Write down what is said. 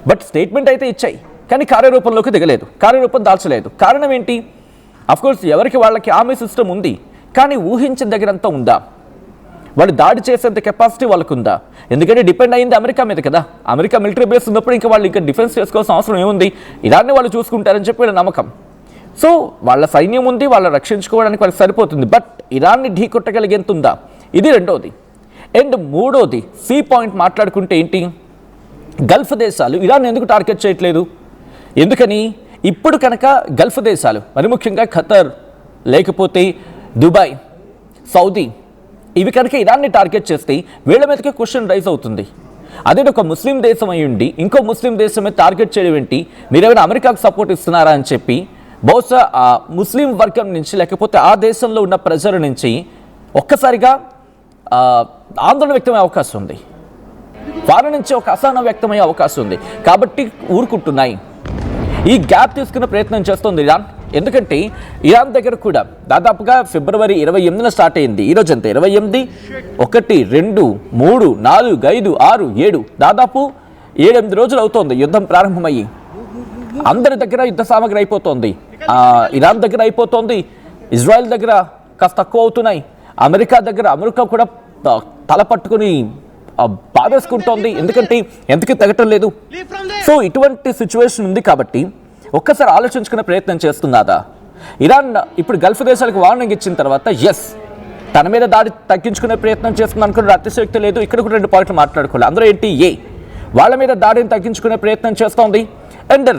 But statement అయితే ఇచ్చాయి, కానీ కార్యరూపంలోకి దిగలేదు, కార్యరూపం దాల్చలేదు. కారణం ఏంటి? అఫ్కోర్స్ ఎవరికి వాళ్ళకి ఆర్మీ సిస్టమ్ ఉంది, కానీ ఊహించిన దగ్గరంతా ఉందా? వాళ్ళు దాడి చేసేంత కెపాసిటీ వాళ్ళకు ఉందా? ఎందుకంటే డిపెండ్ అయింది అమెరికా మీద కదా. అమెరికా మిలిటరీ బేస్ ఉన్నప్పుడు ఇంకా వాళ్ళు ఇంకా డిఫెన్స్ చేసుకోవాల్సిన అవసరం ఏముంది? ఇరాన్ని వాళ్ళు చూసుకుంటారని చెప్పి వీళ్ళ నమ్మకం. సో వాళ్ళ సైన్యం ఉంది, వాళ్ళు రక్షించుకోవడానికి వాళ్ళకి సరిపోతుంది. బట్ ఇరాన్ని ఢీ కొట్టగలిగేంత ఉందా? ఇది రెండోది. అండ్ మూడోది, సి పాయింట్ మాట్లాడుకుంటే ఏంటి, గల్ఫ్ దేశాలు ఇరాన్ ఎందుకు టార్గెట్ చేయట్లేదు? ఎందుకని? ఇప్పుడు కనుక గల్ఫ్ దేశాలు, మరి ముఖ్యంగా ఖతర్, లేకపోతే దుబాయ్, సౌదీ, ఇవి కనుక ఇరాన్ని టార్గెట్ చేస్తే వీళ్ళ మీదకే క్వశ్చన్ రైజ్ అవుతుంది. అదే ఒక ముస్లిం దేశం అయి ఉండి ఇంకో ముస్లిం దేశమే టార్గెట్ చేయడం ఏంటి? మీరేమైనా అమెరికాకు సపోర్ట్ ఇస్తున్నారా అని చెప్పి బహుశా ఆ ముస్లిం వర్గం నుంచి, లేకపోతే ఆ దేశంలో ఉన్న ప్రజల నుంచి ఒక్కసారిగా ఆందోళన వ్యక్తమయ్యే అవకాశం ఉంది. వారి నుంచి ఒక అసహనం వ్యక్తమయ్యే అవకాశం ఉంది. కాబట్టి ఊరుకుంటున్నాయి. ఈ గ్యాప్ తీసుకునే ప్రయత్నం చేస్తుంది ఇరాన్. ఎందుకంటే ఇరాన్ దగ్గర కూడా దాదాపుగా ఫిబ్రవరి 28న స్టార్ట్ అయింది. ఈరోజు ఎంత? 28, 1, 2, 3, 4, 5, 6, 7, దాదాపు 7-8 రోజులు అవుతోంది యుద్ధం ప్రారంభమయ్యి. అందరి దగ్గర యుద్ధ సామగ్రి అయిపోతుంది. ఇరాన్ దగ్గర అయిపోతుంది, ఇజ్రాయెల్ దగ్గర కాస్త తక్కువ అవుతున్నాయి, అమెరికా కూడా తల పట్టుకుని బాధేసుకుంటోంది. ఎందుకంటే ఎందుకు తగ్గటం లేదు. సో ఇటువంటి సిచ్యువేషన్ ఉంది. కాబట్టి ఒక్కసారి ఆలోచించుకునే ప్రయత్నం చేస్తున్నదా ఇరాన్? ఇప్పుడు గల్ఫ్ దేశాలకు వార్నింగ్ ఇచ్చిన తర్వాత ఎస్, తన మీద దాడి తగ్గించుకునే ప్రయత్నం చేస్తుంది అనుకున్న అతిశయోక్తి లేదు. ఇక్కడ కూడా 2 పాయింట్లు మాట్లాడుకోవాలి. అందరూ ఏంటి? వాళ్ళ మీద దాడిని తగ్గించుకునే ప్రయత్నం చేస్తోంది. అండ్